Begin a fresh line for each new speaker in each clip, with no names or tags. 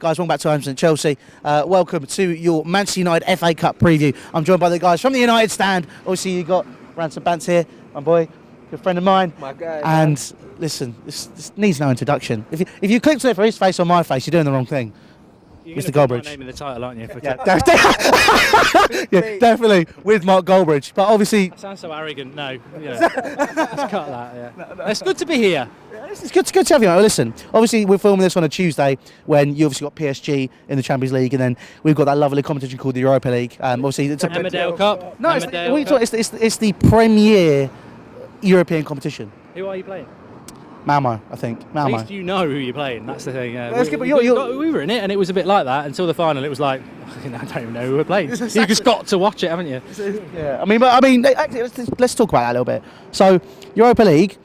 Guys, welcome back to 100% Chelsea. Welcome to your Manchester United FA Cup preview. I'm joined by the guys from the United stand. Obviously, you got Rants and Bants here, my boy, good friend of mine.
My guy.
And listen, this needs no introduction. If you clicked it for his face or my face, you're doing the wrong thing.
You're
Mr.
going to
Goldbridge.
put my name in the title, aren't you?
Yeah, definitely with Mark Goldbridge. But obviously,
That sounds so arrogant. No, let's cut that. Yeah. It's good to be here.
it's good to have you. Listen, obviously we're filming this on a Tuesday when you obviously got PSG in the Champions League, and then we've got that lovely competition called the Europa League. Obviously, it's
Emmerdale Cup.
No,
Emmerdale Cup.
it's the premier European competition.
Who are you playing?
Malmo, I think.
At
Malmo.
least you know who you're playing. That's the thing.
You're-
We were in it, and it was a bit like that until the final. It was like, I don't even know who we're playing. You just got to watch it, haven't you?
Yeah, I mean, actually, let's talk about that a little bit. So, Europa League.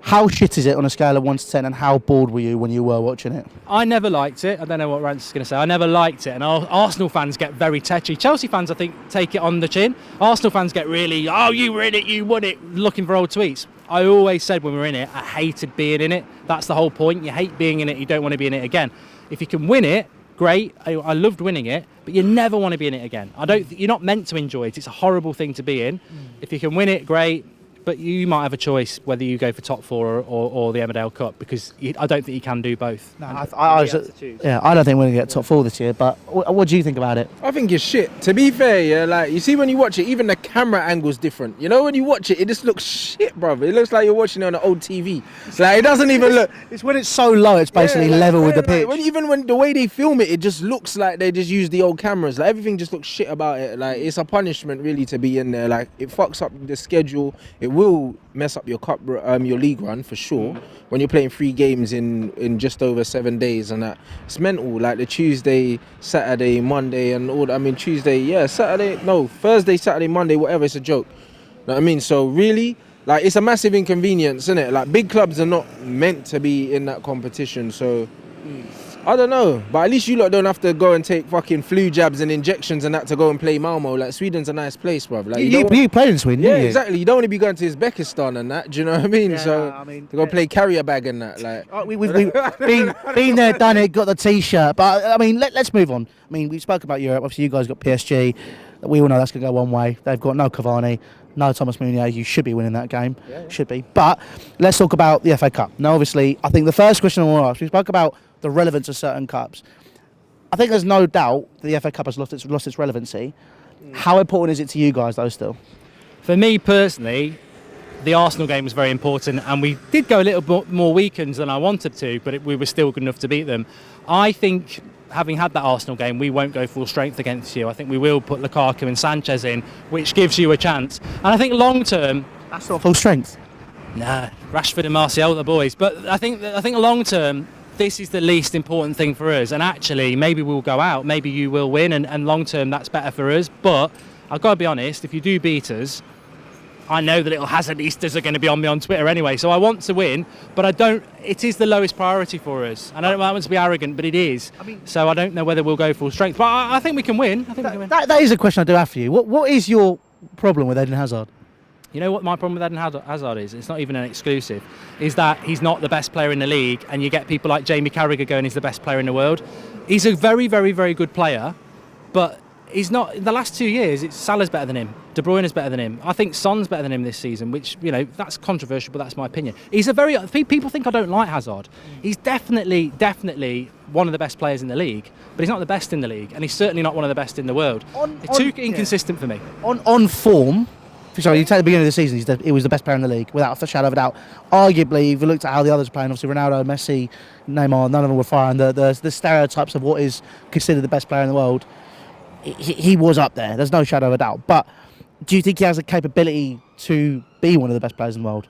How shit is it on a scale of 1 to 10, and how bored were you when you were watching it?
I never liked it. I don't know what Rance is going to say. I never liked it. And Arsenal fans get very tetchy. Chelsea fans, I think, take it on the chin. Arsenal fans get really, oh, you were in it, you won it, looking for old tweets. I always said when we were in it, I hated being in it. That's the whole point. You hate being in it, you don't want to be in it again. If you can win it, great. I loved winning it, but you never want to be in it again. You're not meant to enjoy it. It's a horrible thing to be in. If you can win it, great. But you might have a choice whether you go for top four or the Emmerdale Cup, because I don't think you can do both.
No, I don't think we're going to get top 4 this year, but what do you think about it?
I think it's shit. To be fair, yeah, like, you see when you watch it, even the camera angle's different. You know, when you watch it, it just looks shit, brother. It looks like you're watching it on an old TV. Like, it doesn't even look...
It's when it's so low, it's basically level with the pitch.
Even when the way they film it, it just looks like they just use the old cameras. Like, everything just looks shit about it. Like, it's a punishment, really, to be in there. Like, it fucks up the schedule. It will mess up your your league run for sure when you're playing 3 games in just over 7 days, and that it's mental. Like the Tuesday, Saturday, Monday, and all that. I mean Thursday, Saturday, Monday, whatever. It's a joke. Know what I mean? So really, like, it's a massive inconvenience, isn't it? Like, big clubs are not meant to be in that competition. So I don't know, but at least you lot don't have to go and take fucking flu jabs and injections and that to go and play Malmo. Like, Sweden's a nice place, bruv. Like,
you played in Sweden,
yeah,
didn't you?
exactly. You don't want to be going to Uzbekistan and that. Do you know what I mean?
Yeah,
so
I mean,
to go play carrier bag and that. Like,
we've been there, done it, got the T-shirt. But I mean, let's move on. I mean, we spoke about Europe. Obviously, you guys got PSG. We all know that's going to go one way. They've got no Cavani, no Thomas Meunier. You should be winning that game. Yeah. Should be. But let's talk about the FA Cup. Now, obviously, I think the first question I want to ask, we spoke about the relevance of certain cups. I think there's no doubt the FA Cup has lost its relevancy. How important is it to you guys, though, still?
For me personally, the Arsenal game was very important, and we did go a little bit more weekends than I wanted to, but we were still good enough to beat them. I think, having had that Arsenal game, we won't go full strength against you. I think we will put Lukaku and Sanchez in, which gives you a chance. And I think long term...
That's not full strength.
Nah, Rashford and Martial, the boys. But I think long term, this is the least important thing for us. And actually, maybe we'll go out, maybe you will win, and long term that's better for us. But I've got to be honest, if you do beat us, I know the little Hazardistas are going to be on me on Twitter anyway, so I want to win, but it is the lowest priority for us. And I don't want to be arrogant, but it is. So I don't know whether we'll go full strength, but I think we can win.
That is a question I do have for you. What is your problem with Eden Hazard?
You know what my problem with Eden Hazard is? It's not even an exclusive. Is that he's not the best player in the league, and you get people like Jamie Carragher going, he's the best player in the world. He's a very, very, very good player, but he's not. In the last 2 years, Salah's better than him. De Bruyne is better than him. I think Son's better than him this season, which, you know, that's controversial, but that's my opinion. People think I don't like Hazard. He's definitely one of the best players in the league, but he's not the best in the league, and he's certainly not one of the best in the world. It's too inconsistent for me.
On form. Sorry, you take the beginning of the season, he was the best player in the league, without a shadow of a doubt. Arguably, if you looked at how the others were playing, obviously Ronaldo, Messi, Neymar, none of them were firing the stereotypes of what is considered the best player in the world. He was up there, there's no shadow of a doubt. But do you think he has the capability to be one of the best players in the world?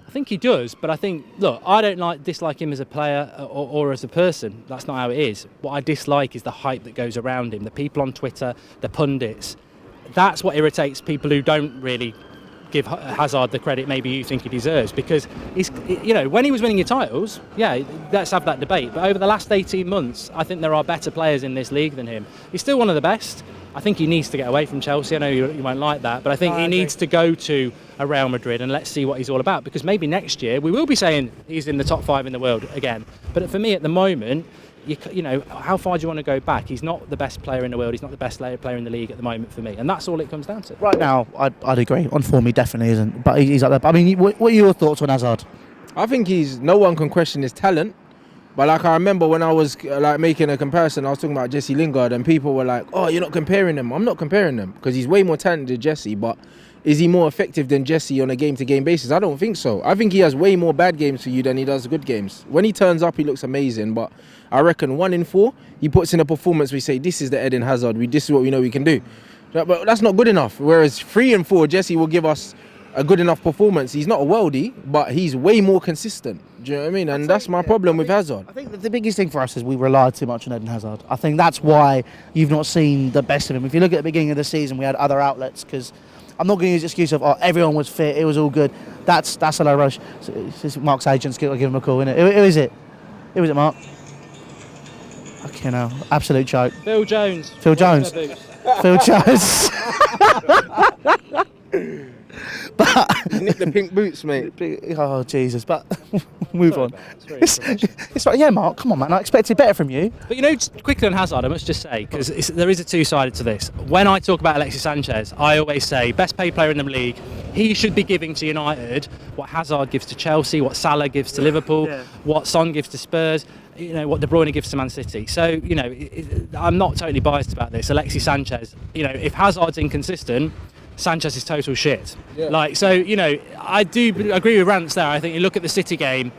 I think he does, but I think, look, I don't dislike him as a player or as a person. That's not how it is. What I dislike is the hype that goes around him, the people on Twitter, the pundits. That's what irritates people who don't really give Hazard the credit maybe you think he deserves, because when he was winning your titles, yeah, let's have that debate. But over the last 18 months, I think there are better players in this league than him. He's still one of the best. I think he needs to get away from Chelsea. I know you won't like that, but I think he needs to go to a Real Madrid and let's see what he's all about, because maybe next year we will be saying he's in the top 5 in the world again. But for me at the moment, you know, how far do you want to go back? He's not the best player in the world. He's not the best player in the league at the moment for me, and that's all it comes down to.
Right now, I'd agree. On form, he definitely isn't, but he's up there. I mean, what are your thoughts on Hazard?
I think no one can question his talent. But like I remember when I was like making a comparison, I was talking about Jesse Lingard, and people were like, "Oh, you're not comparing them." I'm not comparing them because he's way more talented than Jesse. But is he more effective than Jesse on a game-to-game basis? I don't think so. I think he has way more bad games for you than he does good games. When he turns up, he looks amazing. But I reckon 1 in 4, he puts in a performance. We say, "This is the Eden Hazard. This is what we know we can do." But that's not good enough. Whereas 3 and 4, Jesse will give us a good enough performance. He's not a worldie, but he's way more consistent. Do you know what I mean? And that's my problem with Hazard.
I think that the biggest thing for us is we rely too much on Eden Hazard. I think that's why you've not seen the best of him. If you look at the beginning of the season, we had other outlets, because I'm not going to use the excuse of, everyone was fit, it was all good. That's a low rush. It's Mark's agents, I'll give him a call, innit? Who is it? Who is it, Mark? Okay, no, absolute joke.
Phil Jones.
Phil Jones. Phil Jones.
But nick the pink boots, mate.
Oh Jesus! But move on.
It's
It's like, yeah, Mark. Come on, man. I expected better from you.
But you know, just quickly on Hazard, I must just say, because there is a two-sided to this. When I talk about Alexis Sanchez, I always say best paid player in the league. He should be giving to United what Hazard gives to Chelsea, what Salah gives to Liverpool, what Son gives to Spurs. You know, what De Bruyne gives to Man City. So, you know, I'm not totally biased about this. Alexis Sanchez, you know, if Hazard's inconsistent, Sanchez is total shit.
Yeah.
Like, so, you know, I do agree with Rants there. I think you look at the City game,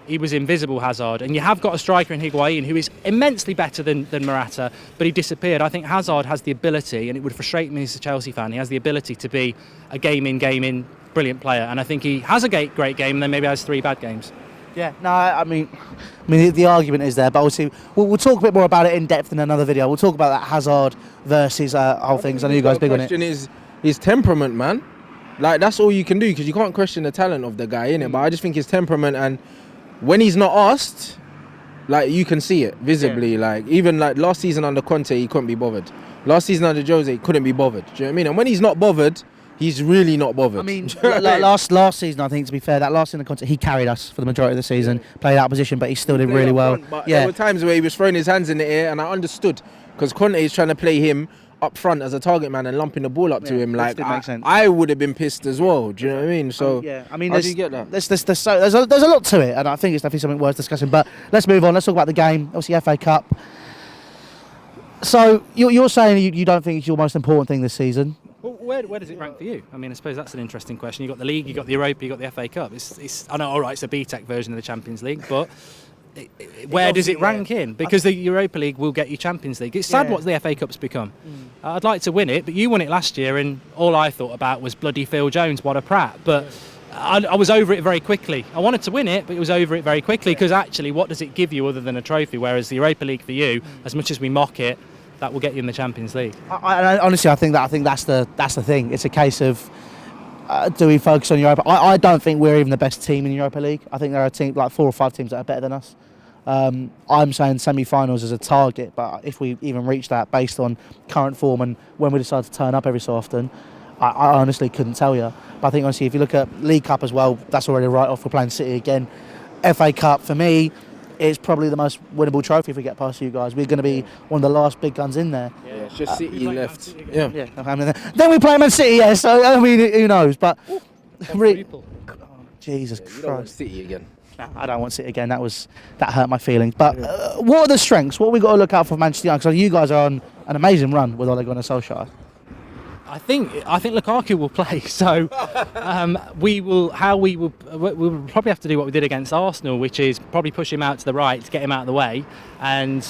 he was invisible, Hazard, and you have got a striker in Higuain who is immensely better than Morata, but he disappeared. I think Hazard has the ability, and it would frustrate me as a Chelsea fan, he has the ability to be a game in brilliant player, and I think he has a great game and then maybe has 3 bad games.
Yeah, no, I mean, the argument is there, but obviously we'll talk a bit more about it in depth in another video. We'll talk about that Hazard versus whole things. I know you guys big on it.
The question is his temperament, man. Like, that's all you can do, because you can't question the talent of the guy, innit? But I just think his temperament, and when he's not asked, like, you can see it visibly. Yeah. Like, even like last season under Conte, he couldn't be bothered. Last season under Jose, he couldn't be bothered. Do you know what I mean? And when he's not bothered, he's really not bothered.
I mean, last season, I think, to be fair, that last season of Conte, he carried us for the majority of the season, played out of position, but he still did really well.
But there were times where he was throwing his hands in the air, and I understood, because Conte is trying to play him up front as a target man and lumping the ball up to him. Like, I would have been pissed as well. Do you know what I mean? So
I mean,
how do you get that?
There's a lot to it, and I think it's definitely something worth discussing. But let's move on. Let's talk about the game. Obviously, FA Cup. So you're saying you don't think it's your most important thing this season?
Well, where does it rank for you? I mean, I suppose that's an interesting question. You've got the league, you've got the Europa, you've got the FA Cup. I know, all right, it's a B-Tech version of the Champions League, but where does it rank in? Because the Europa League will get you Champions League. It's sad what the FA Cup's become. I'd like to win it, but you won it last year, and all I thought about was bloody Phil Jones, what a prat. But I was over it very quickly. I wanted to win it, but it was over it very quickly, because actually, what does it give you other than a trophy? Whereas the Europa League for you, as much as we mock it, that will get you in the Champions League.
I honestly, I think that's the thing. It's a case of do we focus on Europa? I don't think we're even the best team in Europa League. I think there are like 4 or 5 teams that are better than us. I'm saying semi-finals as a target, but if we even reach that based on current form and when we decide to turn up every so often, I honestly couldn't tell you. But I think honestly, if you look at League Cup as well, that's already right off. We're playing City again. FA Cup for me, it's probably the most winnable trophy if we get past you guys. We're going to be one of the last big guns in there.
Yeah, it's just City left.
Yeah. I mean, then we play Man City, yeah. So I mean, who knows? But Jesus Christ,
you don't want City again.
No, I don't want City again. That hurt my feelings. But what are the strengths? What have we got to look out for Manchester United? Because you guys are on an amazing run with Ole Gunnar Solskjaer.
I think Lukaku will play. So we will probably have to do what we did against Arsenal, which is probably push him out to the right to get him out of the way, and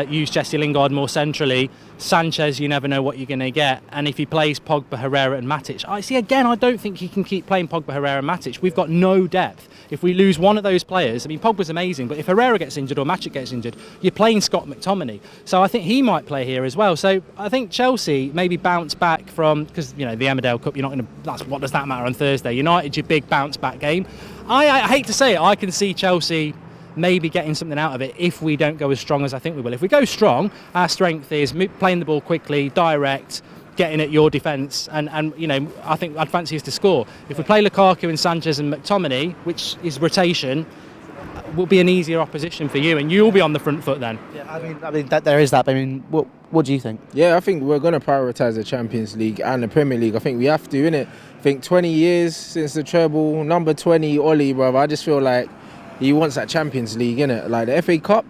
use Jesse Lingard more centrally. Sanchez, you never know what you're going to get. And if he plays Pogba, Herrera and Matic, I don't think he can keep playing Pogba, Herrera and Matic. We've got no depth. If we lose one of those players, I mean, Pogba's amazing, but if Herrera gets injured or Matic gets injured, you're playing Scott McTominay. So I think he might play here as well. So I think Chelsea maybe bounce back from, because, you know, the Emmerdale Cup, you're not going to, what does that matter on Thursday? United's your big bounce back game. I hate to say it, I can see Chelsea maybe getting something out of it if we don't go as strong as I think we will. If we go strong, our strength is playing the ball quickly, direct, getting at your defence, and you know, I think I'd fancy us to score. If we play Lukaku and Sanchez and McTominay, which is rotation, will be an easier opposition for you, and you'll be on the front foot then.
Yeah, I mean that there is that. I mean, what do you think?
Yeah, I think we're going to prioritise the Champions League and the Premier League. I think we have to, innit? I think 20 years since the treble, number 20, Ollie, brother, I just feel like he wants that Champions League, innit? Like the FA Cup,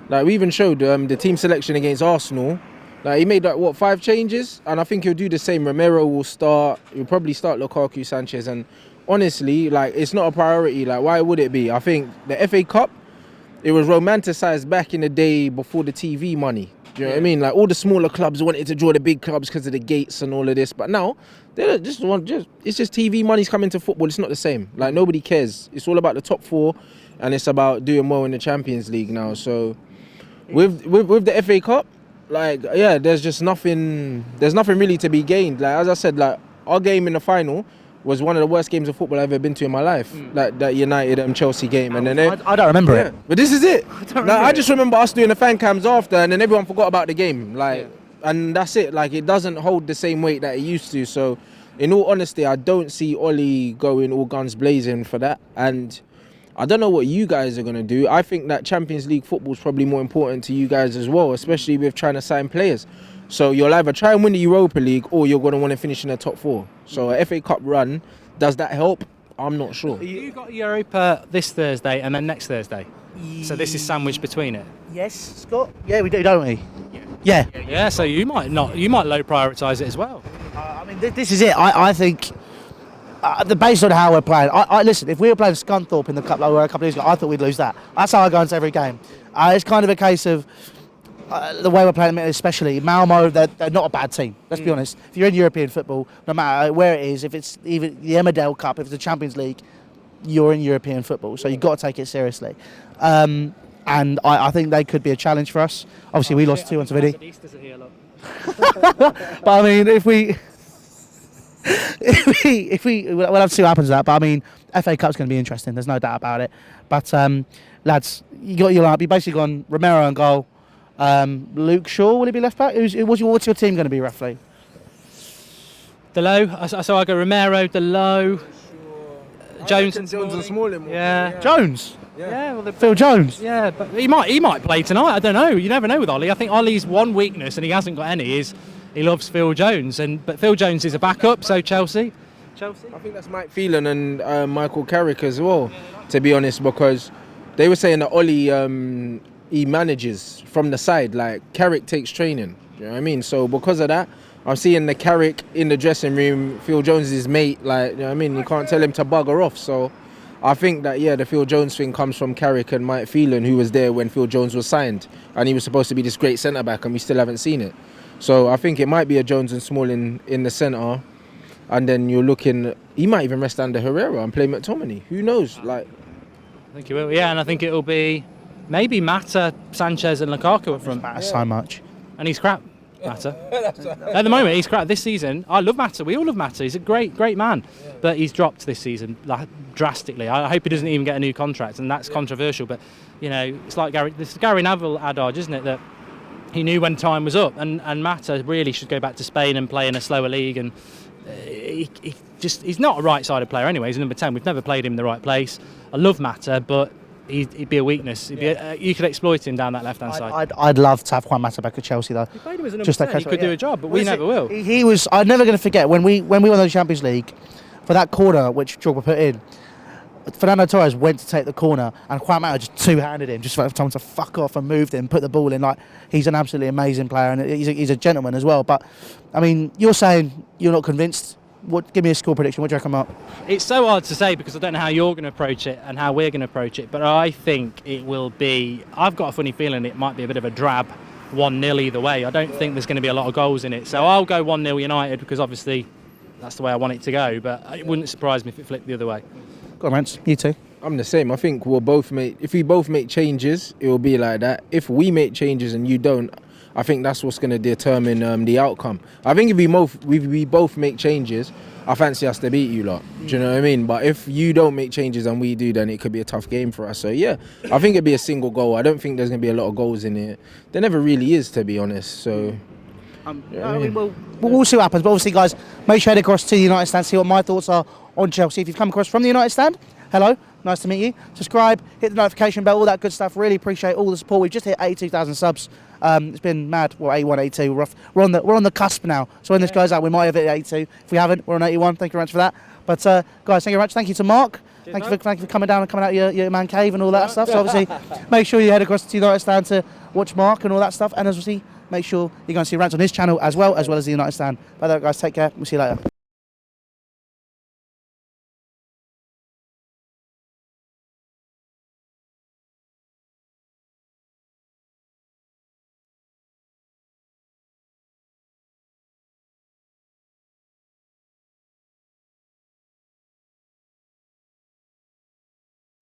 like we even showed the team selection against Arsenal. Like he made 5 changes, and I think he'll do the same. Romero will start. He'll probably start Lukaku, Sanchez, and honestly, like it's not a priority. Like why would it be? I think the FA Cup, it was romanticised back in the day before the TV money. Do you know what I mean? Like all the smaller clubs wanted to draw the big clubs because of the gates and all of this, but now they just it's just TV money's coming to football. It's not the same. Like nobody cares. It's all about the top 4, and it's about doing well in the Champions League now. So with the FA Cup, like yeah, there's just nothing. There's nothing really to be gained. Like as I said, like our game in the final was one of the worst games of football I've ever been to in my life. Like that United Chelsea game, and then
I don't remember it.
But this is it. I just remember us doing the fan cams after, and then everyone forgot about the game. Like, and that's it. Like it doesn't hold the same weight that it used to. So, in all honesty, I don't see Ollie going all guns blazing for that. And I don't know what you guys are gonna do. I think that Champions League football is probably more important to you guys as well, especially with trying to sign players. So you'll either try and win the Europa League, or you're gonna want to finish in the top 4. So a FA Cup run, does that help? I'm not sure.
You got Europa this Thursday and then next Thursday. So this is sandwiched between it.
Yes, Scott. Yeah, we do, don't we? Yeah.
Yeah. So you might low prioritise it as well.
I mean, this is it. I think based on how we're playing, I listen. If we were playing Scunthorpe in the cup like we were a couple of years ago, I thought we'd lose that. That's how I go into every game. It's kind of a case of the way we're playing, especially Malmo. They're not a bad team. Let's be honest. If you're in European football, no matter where it is, if it's even the Emmerdale Cup, if it's the Champions League, you're in European football. So you've got to take it seriously. And I think they could be a challenge for us. Obviously, we lost 2-1 to Vidi. But I mean, if we we'll have to see what happens to that. But I mean, FA Cup's going to be interesting. There's no doubt about it. But lads, you got your lineup. You basically gone Romero and goal. Luke Shaw, will he be left back? What's your team going to be roughly?
The low. So I go Romero, the low. Jones and
Smalling.
Yeah.
Jones.
Yeah. Well,
Phil Jones.
Yeah, but he might play tonight. I don't know. You never know with Ollie. I think Ollie's one weakness, and he hasn't got any, is he loves Phil Jones. But Phil Jones is a backup. So Chelsea.
I think that's Mike Phelan and Michael Carrick as well. To be honest, because they were saying that Ollie he manages from the side. Like Carrick takes training. You know what I mean? So because of that, I'm seeing the Carrick in the dressing room, Phil Jones' mate. Like, you know what I mean? You can't tell him to bugger off. So I think that the Phil Jones thing comes from Carrick and Mike Phelan, who was there when Phil Jones was signed, and he was supposed to be this great centre back, and we still haven't seen it. So I think it might be a Jones and Smalling in the centre, and then you're looking. He might even rest under Herrera and play McTominay. Who knows? Like,
I think he will. Yeah, and I think it'll be maybe Mata, Sanchez, and Lukaku up front.
Matters so much.
And he's crap. Mata. At the moment, he's crap. This season, I love Mata. We all love Mata. He's a great man. But he's dropped this season drastically. I hope he doesn't even get a new contract, and that's controversial. But you know, it's like this Gary Neville adage, isn't it? That he knew when time was up, and Mata really should go back to Spain and play in a slower league. And he's not a right-sided player anyway. He's number 10. We've never played him in the right place. I love Mata, but he'd be a weakness. You could exploit him down that left-hand side.
I'd love to have Juan Mata back at Chelsea though.
He played him as a number 10. He could do a job, but we never will.
He was. I'm never going to forget when we won the Champions League for that corner which Drogba put in. Fernando Torres went to take the corner, and Juan Mata just two-handed him, just for time to fuck off and moved him, put the ball in. Like, he's an absolutely amazing player, and he's a gentleman as well. But I mean, you're saying you're not convinced. Give me a score prediction. What do you reckon, Mark?
It's so hard to say because I don't know how you're going to approach it and how we're going to approach it. But I think it will be. I've got a funny feeling it might be a bit of a drab 1-0 either way. I don't think there's going to be a lot of goals in it. So I'll go 1-0 United because obviously that's the way I want it to go. But it wouldn't surprise me if it flipped the other way.
Go on, Rants. You too.
I'm the same. I think if we both make changes, it will be like that. If we make changes and you don't, I think that's what's going to determine the outcome. I think if we both make changes, I fancy us to beat you lot. Do you know what I mean? But if you don't make changes and we do, then it could be a tough game for us. So yeah, I think it'd be a single goal. I don't think there's going to be a lot of goals in it. There never really is, to be honest. So
we'll see what happens. But obviously, guys, make sure you head across to the United Stand, see what my thoughts are on Chelsea. If you've come across from the United Stand, hello. Nice to meet you. Subscribe, hit the notification bell, all that good stuff. Really appreciate all the support. We've just hit 82,000 subs. It's been mad. Well, 81, 82. We're on the cusp now. So when this goes out, we might have hit 82. If we haven't, we're on 81. Thank you very much for that. But guys, thank you very much. Thank you to Mark. Thank you for coming down and coming out your man cave and all that stuff. So obviously, make sure you head across to the United Stand to watch Mark and all that stuff. And as we see, make sure you're going to see Rants on his channel as well as the United Stand. By the way, guys, take care. We'll see you later.